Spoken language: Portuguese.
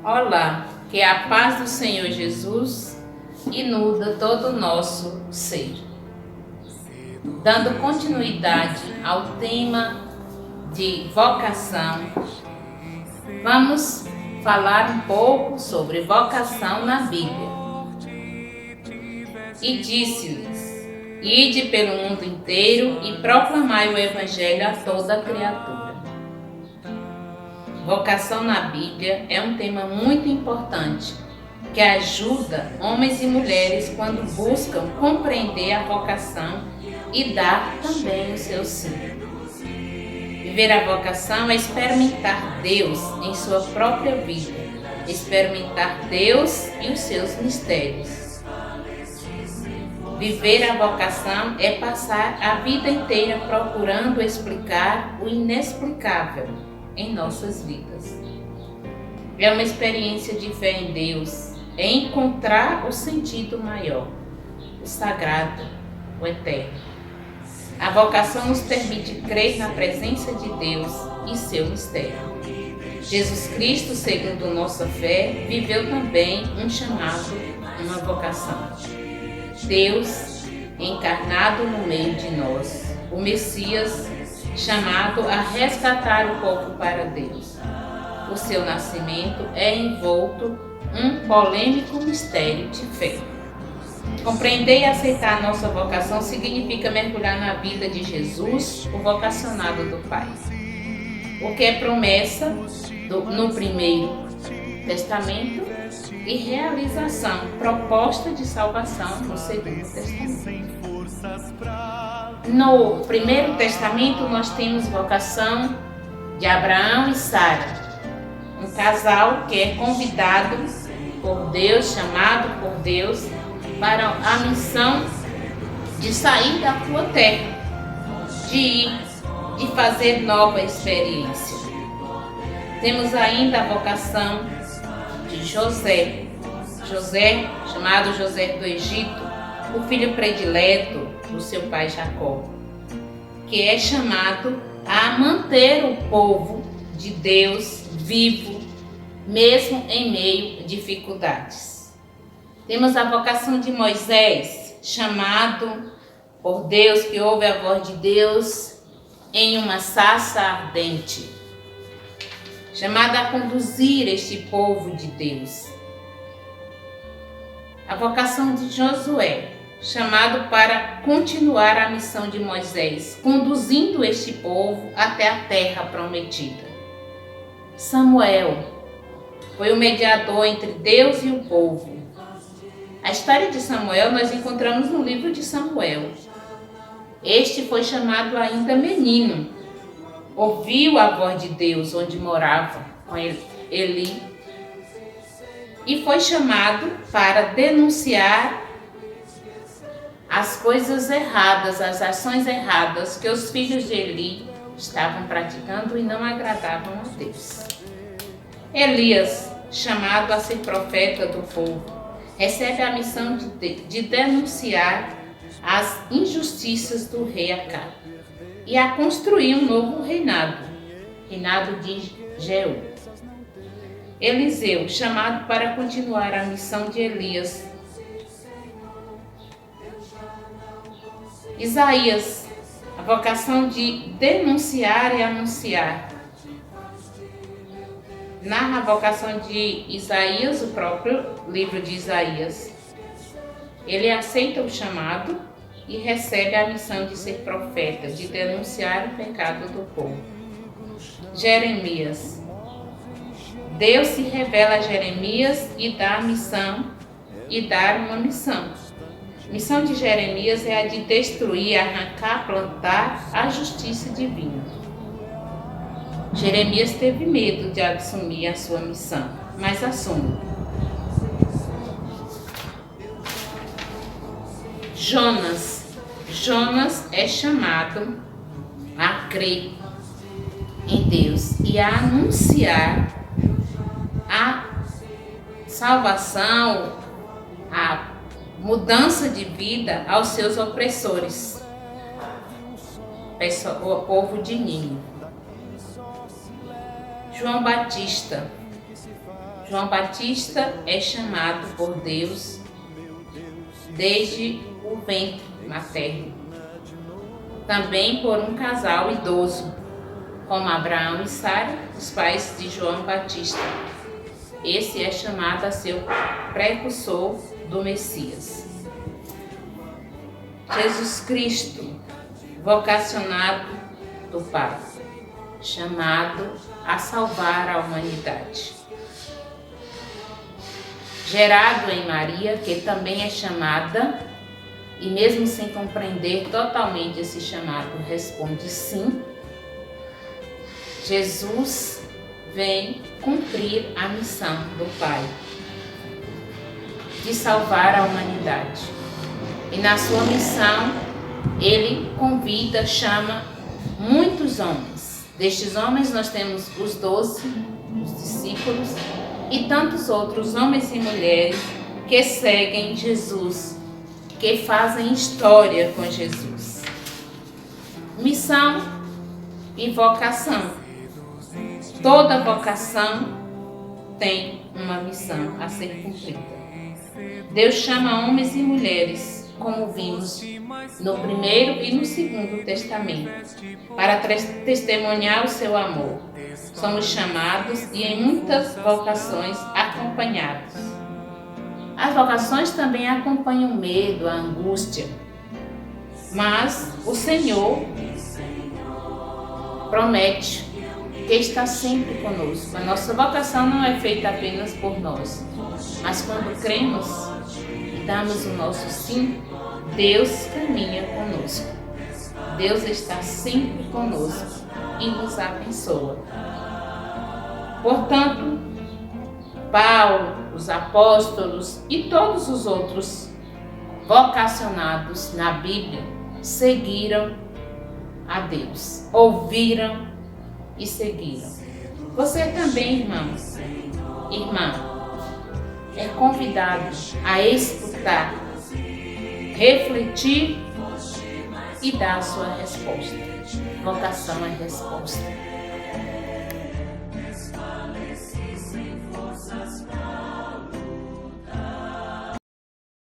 Olá, que a paz do Senhor Jesus inunda todo o nosso ser. Dando continuidade ao tema de vocação, vamos falar um pouco sobre vocação na Bíblia. E disse-lhes: ide pelo mundo inteiro e proclamai o Evangelho a toda a criatura. Vocação na Bíblia é um tema muito importante, que ajuda homens e mulheres quando buscam compreender a vocação e dar também o seu sim. Viver a vocação é experimentar Deus em sua própria vida, experimentar Deus e os seus mistérios. Viver a vocação é passar a vida inteira procurando explicar o inexplicável em nossas vidas. É uma experiência de fé em Deus, é encontrar o sentido maior, o sagrado, o eterno. A vocação nos permite crer na presença de Deus e seu mistério. Jesus Cristo, segundo nossa fé, viveu também um chamado, uma vocação. Deus encarnado no meio de nós, o Messias, chamado a resgatar o povo para Deus. O seu nascimento é envolto um polêmico mistério de fé. Compreender e aceitar a nossa vocação significa mergulhar na vida de Jesus, o vocacionado do Pai. O que é promessa no Primeiro Testamento e realização, proposta de salvação no Segundo Testamento. No Primeiro Testamento nós temos vocação de Abraão e Sara, um casal que é convidado por Deus, chamado por Deus para a missão de sair da sua terra, de ir, de fazer nova experiência. Temos ainda a vocação de José, chamado José do Egito, o filho predileto do seu pai Jacó, que é chamado a manter o povo de Deus vivo, mesmo em meio a dificuldades. Temos a vocação de Moisés, chamado por Deus, que ouve a voz de Deus em uma sarça ardente, chamado a conduzir este povo de Deus. A vocação de Josué, chamado para continuar a missão de Moisés, conduzindo este povo até a terra prometida. Samuel foi o mediador entre Deus e o povo. A história de Samuel nós encontramos no livro de Samuel. Este foi chamado ainda menino. Ouviu a voz de Deus onde morava com Eli e foi chamado para denunciar as coisas erradas, as ações erradas que os filhos de Eli estavam praticando e não agradavam a Deus. Elias, chamado a ser profeta do povo, recebe a missão de denunciar as injustiças do rei Acabe e a construir um novo reinado de Jeú. Eliseu, chamado para continuar a missão de Elias. Isaías, a vocação de denunciar e anunciar. Narra a vocação de Isaías, o próprio livro de Isaías. Ele aceita o chamado e recebe a missão de ser profeta, de denunciar o pecado do povo. Jeremias. Deus se revela a Jeremias e dá a missão e dar uma missão. A missão de Jeremias é a de destruir, arrancar, plantar a justiça divina. Jeremias teve medo de assumir a sua missão, mas assume. Jonas é chamado a crer em Deus e a anunciar a salvação, a mudança de vida aos seus opressores, o povo de Nínive. João Batista João Batista é chamado por Deus desde o ventre materno. Também por um casal idoso, como Abraão e Sara, os pais de João Batista. Esse é chamado a ser o precursor do Messias. Jesus Cristo, vocacionado do Pai, chamado a salvar a humanidade. Gerado em Maria, que também é chamada, e mesmo sem compreender totalmente esse chamado, responde sim. Jesus vem cumprir a missão do Pai, de salvar a humanidade. E na sua missão, ele convida, chama muitos homens. Destes homens nós temos os 12, os discípulos, e tantos outros homens e mulheres que seguem Jesus, que fazem história com Jesus. Missão e vocação. Toda vocação tem uma missão a ser cumprida. Deus chama homens e mulheres, como vimos no Primeiro e no Segundo Testamento, para testemunhar o seu amor. Somos chamados e em muitas vocações acompanhados. As vocações também acompanham o medo, a angústia, mas o Senhor promete que está sempre conosco. A nossa vocação não é feita apenas por nós, mas quando cremos e damos o nosso sim, Deus caminha conosco. Deus está sempre conosco e nos abençoa. Portanto, Paulo, os apóstolos e todos os outros vocacionados na Bíblia seguiram a Deus, ouviram e seguiram. Você também, irmã, é convidado a escutar, refletir e dar a sua resposta. Vocação é resposta.